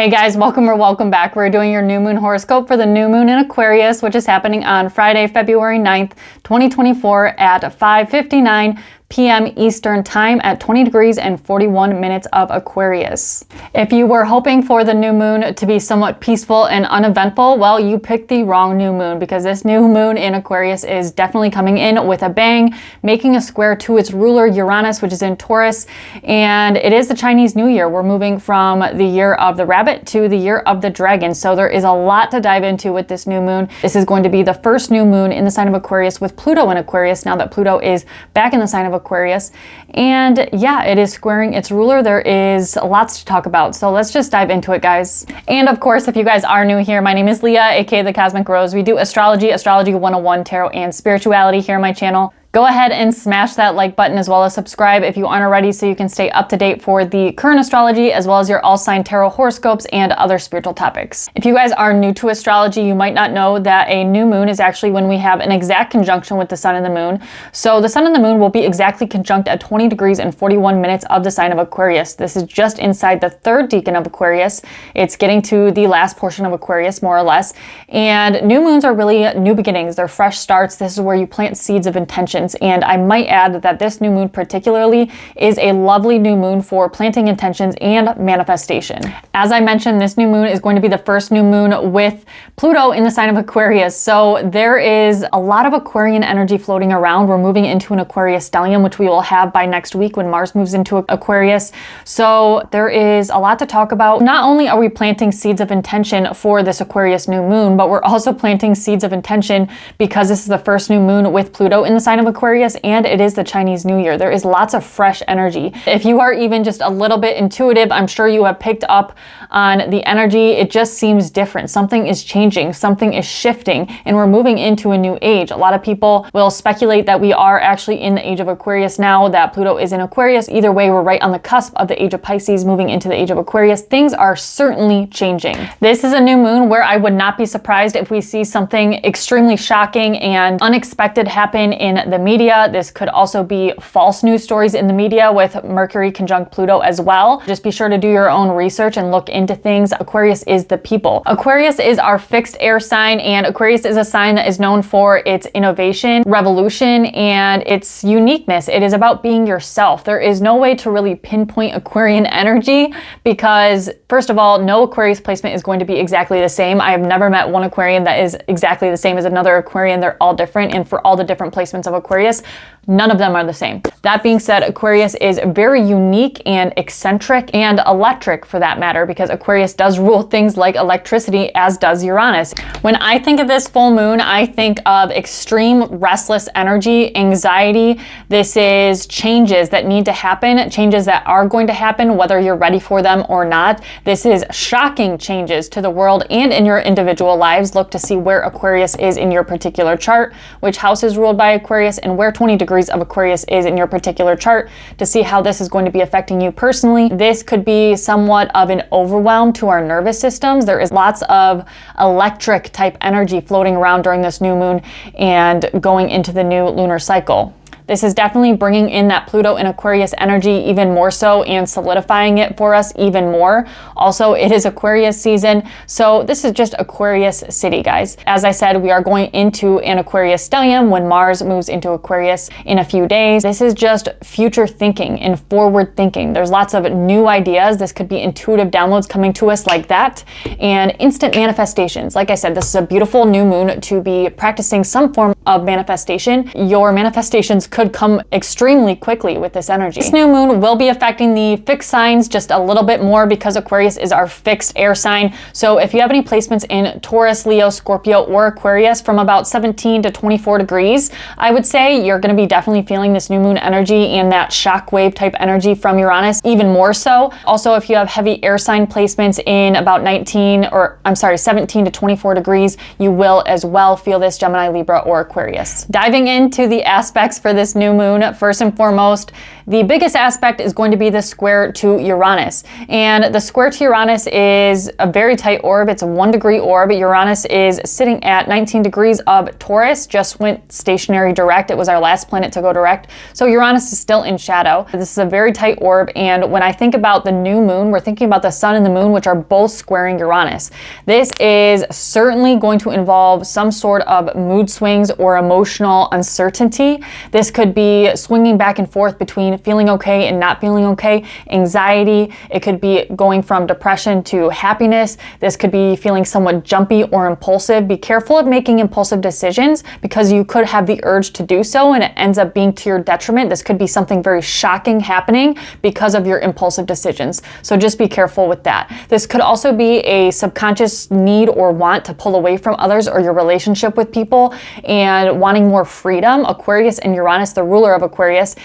Hey guys, welcome or welcome back. We're doing your new moon horoscope for the new moon in Aquarius, which is happening on Friday, February 9th, 2024 at 5:59 p.m. Eastern Time at 20 degrees and 41 minutes of Aquarius. If you were hoping for the new moon to be somewhat peaceful and uneventful, well, you picked the wrong new moon, because this new moon in Aquarius is definitely coming in with a bang, making a square to its ruler Uranus, which is in Taurus, and it is the Chinese New Year. We're moving from the year of the rabbit to the year of the dragon, so there is a lot to dive into with this new moon. This is going to be the first new moon in the sign of Aquarius with Pluto in Aquarius, now that Pluto is back in the sign of Aquarius. And yeah, it is squaring its ruler. There is lots to talk about, so let's just dive into it, guys. And of course, if you guys are new here, my name is Leah, aka the Cosmic Rose. We do astrology, astrology 101, tarot, and spirituality here on my channel. Go ahead and smash that like button as well as subscribe if you aren't already, so you can stay up to date for the current astrology as well as your all sign tarot horoscopes and other spiritual topics. If you guys are new to astrology, you might not know that a new moon is actually when we have an exact conjunction with the sun and the moon. So the sun and the moon will be exactly conjunct at 20 degrees and 41 minutes of the sign of Aquarius. This is just inside the third decan of Aquarius. It's getting to the last portion of Aquarius, more or less. And new moons are really new beginnings. They're fresh starts. This is where you plant seeds of intention. And I might add that this new moon particularly is a lovely new moon for planting intentions and manifestation. As I mentioned, this new moon is going to be the first new moon with Pluto in the sign of Aquarius. So there is a lot of Aquarian energy floating around. We're moving into an Aquarius stellium, which we will have by next week when Mars moves into Aquarius. So there is a lot to talk about. Not only are we planting seeds of intention for this Aquarius new moon, but we're also planting seeds of intention because this is the first new moon with Pluto in the sign of Aquarius, and it is the Chinese New Year. There is lots of fresh energy. If you are even just a little bit intuitive, I'm sure you have picked up on the energy. It just seems different. Something is changing, something is shifting, and we're moving into a new age. A lot of people will speculate that we are actually in the age of Aquarius now, that Pluto is in Aquarius. Either way, we're right on the cusp of the age of Pisces, moving into the age of Aquarius. Things are certainly changing. This is a new moon where I would not be surprised if we see something extremely shocking and unexpected happen in the media. This could also be false news stories in the media with Mercury conjunct Pluto as well. Just be sure to do your own research and look into things. Aquarius is the people. Aquarius is our fixed air sign, and Aquarius is a sign that is known for its innovation, revolution, and its uniqueness. It is about being yourself. There is no way to really pinpoint Aquarian energy because, first of all, no Aquarius placement is going to be exactly the same. I have never met one Aquarian that is exactly the same as another Aquarian. They're all different, and for all the different placements of Aquarius, none of them are the same. That being said, Aquarius is very unique and eccentric and electric, for that matter, because Aquarius does rule things like electricity, as does Uranus. When I think of this full moon, I think of extreme restless energy, anxiety. This is changes that need to happen, changes that are going to happen, whether you're ready for them or not. This is shocking changes to the world and in your individual lives. Look to see where Aquarius is in your particular chart, which house is ruled by Aquarius, and where 20 degrees of Aquarius is in your particular chart to see how this is going to be affecting you personally. This could be somewhat of an overwhelm to our nervous systems. There is lots of electric type energy floating around during this new moon and going into the new lunar cycle. This is definitely bringing in that Pluto in Aquarius energy even more so and solidifying it for us even more. Also, it is Aquarius season, so this is just Aquarius city, guys. As I said, we are going into an Aquarius stellium when Mars moves into Aquarius in a few days. This is just future thinking and forward thinking. There's lots of new ideas. This could be intuitive downloads coming to us like that, and instant manifestations. Like I said, this is a beautiful new moon to be practicing some form of manifestation. Your manifestations could come extremely quickly with this energy. This new moon will be affecting the fixed signs just a little bit more because Aquarius is our fixed air sign. So if you have any placements in Taurus, Leo, Scorpio, or Aquarius from about 17 to 24 degrees, I would say you're going to be definitely feeling this new moon energy and that shockwave type energy from Uranus even more so. Also, if you have heavy air sign placements in about 17 to 24 degrees, you will as well feel this, Gemini, Libra, or Aquarius. Diving into the aspects for this new moon, first and foremost, The biggest aspect is going to be the square to Uranus. And the square to Uranus is a very tight orb. It's a 1-degree orb. Uranus is sitting at 19 degrees of Taurus, just went stationary direct. It was our last planet to go direct. So Uranus is still in shadow. This is a very tight orb. And when I think about the new moon, we're thinking about the sun and the moon, which are both squaring Uranus. This is certainly going to involve some sort of mood swings or emotional uncertainty. This could be swinging back and forth between feeling okay and not feeling okay, anxiety. It could be going from depression to happiness. This could be feeling somewhat jumpy or impulsive. Be careful of making impulsive decisions because you could have the urge to do so and it ends up being to your detriment. This could be something very shocking happening because of your impulsive decisions. So just be careful with that. This could also be a subconscious need or want to pull away from others or your relationship with people and wanting more freedom. Aquarius and Uranus, the ruler of Aquarius,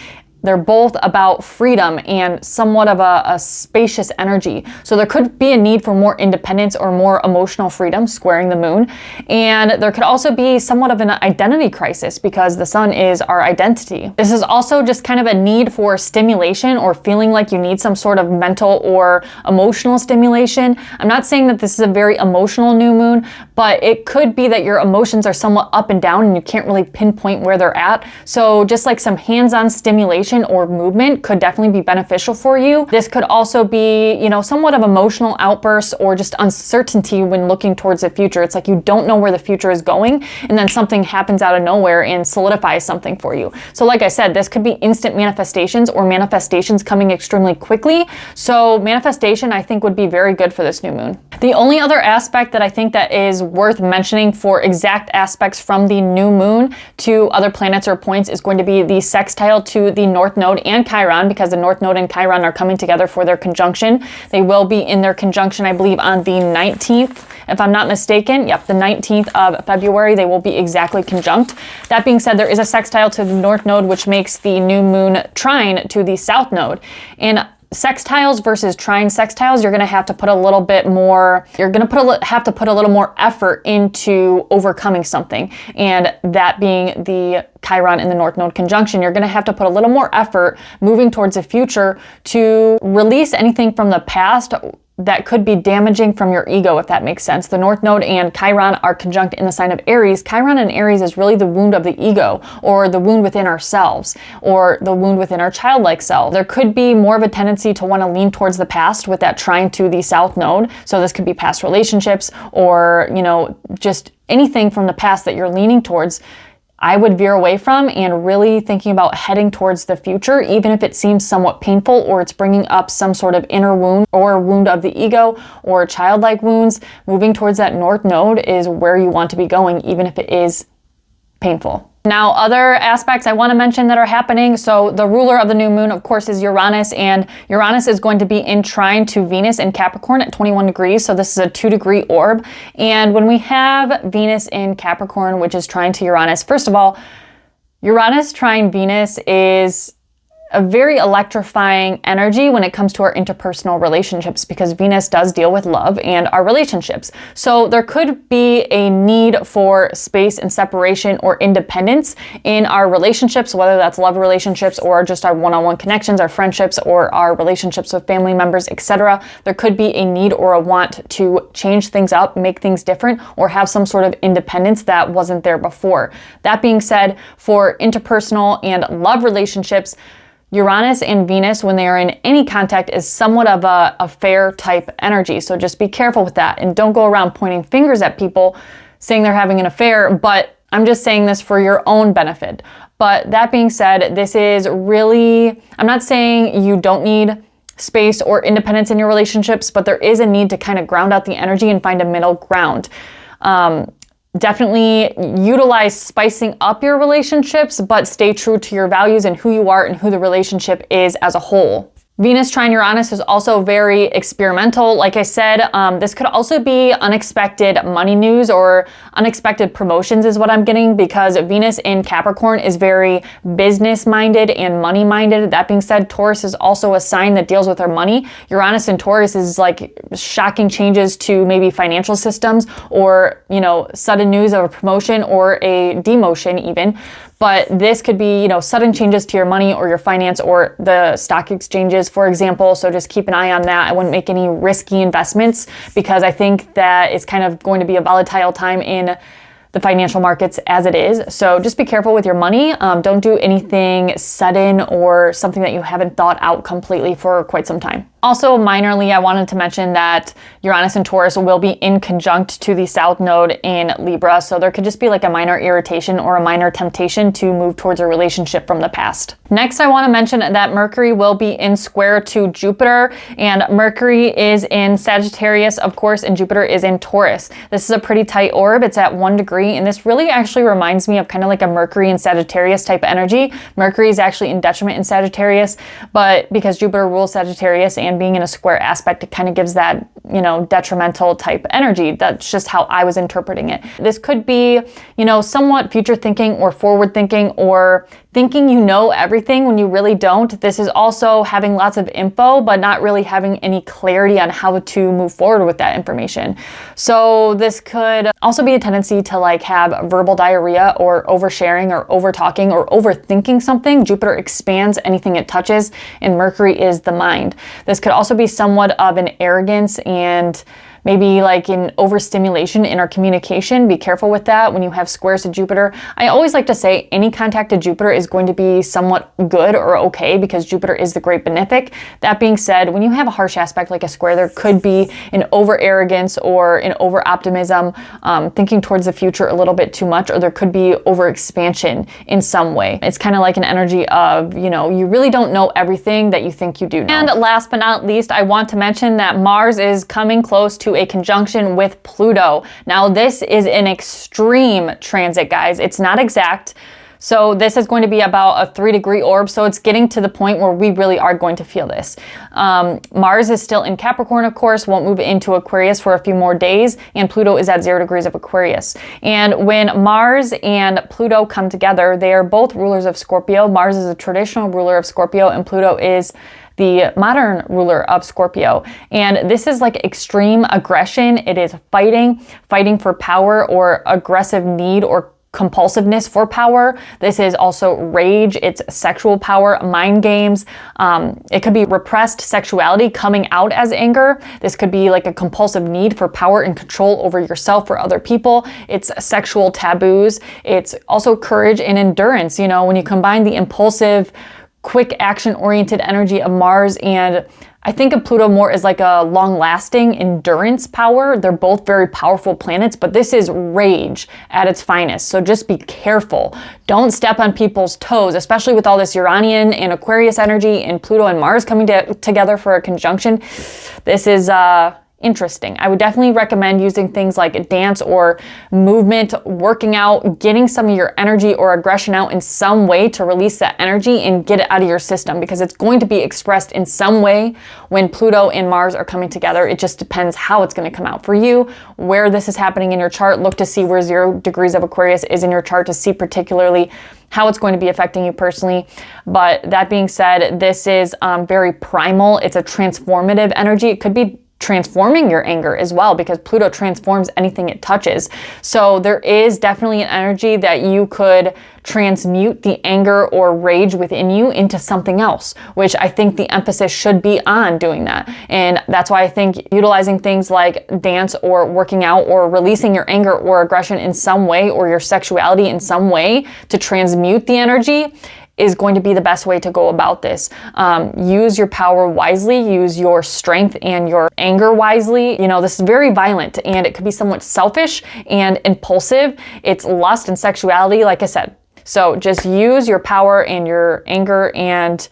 they're both about freedom and somewhat of a spacious energy. So there could be a need for more independence or more emotional freedom, squaring the moon. And there could also be somewhat of an identity crisis because the sun is our identity. This is also just kind of a need for stimulation or feeling like you need some sort of mental or emotional stimulation. I'm not saying that this is a very emotional new moon, but it could be that your emotions are somewhat up and down and you can't really pinpoint where they're at. So just like some hands-on stimulation or movement could definitely be beneficial for you. This could also be, somewhat of emotional outbursts or just uncertainty when looking towards the future. It's like you don't know where the future is going and then something happens out of nowhere and solidifies something for you. So like I said, this could be instant manifestations or manifestations coming extremely quickly. So manifestation, I think, would be very good for this new moon. The only other aspect that I think that is worth mentioning for exact aspects from the new moon to other planets or points is going to be the sextile to the North Node and Chiron, because the North Node and Chiron are coming together for their conjunction. They will be in their conjunction, I believe, on the 19th, if I'm not mistaken. Yep, the 19th of February, they will be exactly conjunct. That being said, there is a sextile to the North Node, which makes the new moon trine to the South Node. And sextiles versus trine sextiles, you're going to have to put a little bit more, have to put a little more effort into overcoming something. And that being the Chiron in the North Node conjunction, you're going to have to put a little more effort moving towards the future to release anything from the past that could be damaging from your ego, if that makes sense. The North Node and Chiron are conjunct in the sign of Aries. Chiron and Aries is really the wound of the ego, or the wound within ourselves, or the wound within our childlike self. There could be more of a tendency to want to lean towards the past with that trine to the South Node. So this could be past relationships or, just anything from the past that you're leaning towards. I would veer away from and really thinking about heading towards the future, even if it seems somewhat painful or it's bringing up some sort of inner wound or wound of the ego or childlike wounds. Moving towards that North Node is where you want to be going, even if it is painful. Now, other aspects I want to mention that are happening. So the ruler of the new moon, of course, is Uranus, and Uranus is going to be in trine to Venus in Capricorn at 21 degrees. So this is a 2-degree orb. And when we have Venus in Capricorn, which is trine to Uranus, first of all, Uranus trine Venus is a very electrifying energy when it comes to our interpersonal relationships, because Venus does deal with love and our relationships. So there could be a need for space and separation or independence in our relationships, whether that's love relationships or just our one-on-one connections, our friendships, or our relationships with family members, etc. There could be a need or a want to change things up, make things different, or have some sort of independence that wasn't there before. That being said, for interpersonal and love relationships, Uranus and Venus, when they are in any contact, is somewhat of a affair type energy. So just be careful with that and don't go around pointing fingers at people saying they're having an affair, but I'm just saying this for your own benefit. But that being said, this is really, I'm not saying you don't need space or independence in your relationships, but there is a need to kind of ground out the energy and find a middle ground. Definitely utilize spicing up your relationships, but stay true to your values and who you are and who the relationship is as a whole. Venus trine Uranus is also very experimental. Like I said, this could also be unexpected money news or unexpected promotions is what I'm getting, because Venus in Capricorn is very business-minded and money-minded. That being said, Taurus is also a sign that deals with our money. Uranus in Taurus is like shocking changes to maybe financial systems or, sudden news of a promotion or a demotion even. But this could be, you know, sudden changes to your money or your finance or the stock exchanges, for example. So just keep an eye on that. I wouldn't make any risky investments because I think that it's kind of going to be a volatile time in the financial markets as it is. So just be careful with your money. Don't do anything sudden or something that you haven't thought out completely for quite some time. Also, minorly, I wanted to mention that Uranus and Taurus will be in conjunct to the South Node in Libra. So there could just be like a minor irritation or a minor temptation to move towards a relationship from the past. Next, I want to mention that Mercury will be in square to Jupiter, and Mercury is in Sagittarius, of course, and Jupiter is in Taurus. This is a pretty tight orb. It's at 1 degree, and this really actually reminds me of kind of like a Mercury in Sagittarius type energy. Mercury is actually in detriment in Sagittarius, but because Jupiter rules Sagittarius and being in a square aspect, it kind of gives that, you know, detrimental type energy. That's just how I was interpreting it. This could be, you know, somewhat future thinking or forward thinking or thinking you know everything when you really don't. This is also having lots of info, but not really having any clarity on how to move forward with that information. So this could also be a tendency to like have verbal diarrhea or oversharing or over talking or overthinking something. Jupiter expands anything it touches, and Mercury is the mind. This could also be somewhat of an arrogance and maybe like an overstimulation in our communication. Be careful with that when you have squares to Jupiter. I always like to say any contact to Jupiter is going to be somewhat good or okay because Jupiter is the great benefic. That being said, when you have a harsh aspect like a square, there could be an over arrogance or an over optimism, thinking towards the future a little bit too much, or there could be over expansion in some way. It's kind of like an energy of, you know, you really don't know everything that you think you do know. And last but not least, I want to mention that Mars is coming close to a conjunction with Pluto. Now, this is an extreme transit, guys. It's not exact. So this is going to be about a 3-degree orb. So it's getting to the point where we really are going to feel this. Mars is still in Capricorn, of course, won't move into Aquarius for a few more days. And Pluto is at 0 degrees of Aquarius. And when Mars and Pluto come together, they are both rulers of Scorpio. Mars is a traditional ruler of Scorpio, and Pluto is the modern ruler of Scorpio. And this is like extreme aggression. It is fighting for power or aggressive need or compulsiveness for power. This is also rage. It's sexual power, mind games. It could be repressed sexuality coming out as anger. This could be like a compulsive need for power and control over yourself or other people. It's sexual taboos. It's also courage and endurance. You know, when you combine the impulsive, quick action-oriented energy of Mars, and I think of Pluto more as like a long-lasting endurance power. They're both very powerful planets, but this is rage at its finest. So just be careful. Don't step on people's toes, especially with all this Uranian and Aquarius energy and Pluto and Mars coming together for a conjunction. This is interesting. I would definitely recommend using things like dance or movement, working out, getting some of your energy or aggression out in some way to release that energy and get it out of your system, because it's going to be expressed in some way when Pluto and Mars are coming together. It just depends how it's going to come out for you, where this is happening in your chart. Look to see where 0 degrees of Aquarius is in your chart to see particularly how it's going to be affecting you personally. But that being said, this is very primal. It's a transformative energy. It could be transforming your anger as well, because Pluto transforms anything it touches. So there is definitely an energy that you could transmute the anger or rage within you into something else, which I think the emphasis should be on doing that. And that's why I think utilizing things like dance or working out or releasing your anger or aggression in some way, or your sexuality in some way to transmute the energy, is going to be the best way to go about this. Use your power wisely, use your strength and your anger wisely. You know, this is very violent, and it could be somewhat selfish and impulsive. It's lust and sexuality, like I said. So just use your power and your anger and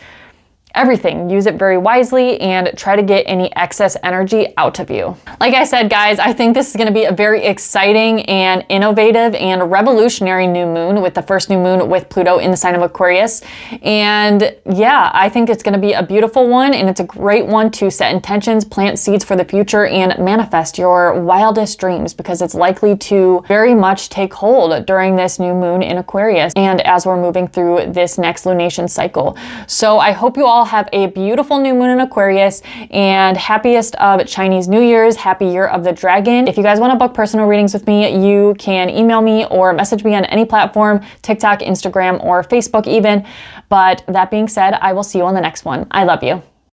everything. Use it very wisely and try to get any excess energy out of you. Like I said, guys, I think this is going to be a very exciting and innovative and revolutionary new moon, with the first new moon with Pluto in the sign of Aquarius. And yeah, I think it's going to be a beautiful one, and it's a great one to set intentions, plant seeds for the future, and manifest your wildest dreams, because it's likely to very much take hold during this new moon in Aquarius and as we're moving through this next lunation cycle. So I hope you all all have a beautiful new moon in Aquarius and happiest of Chinese New Year's. Happy Year of the Dragon. If you guys want to book personal readings with me, you can email me or message me on any platform, TikTok, Instagram, or Facebook even. But that being said, I will see you on the next one. I love you.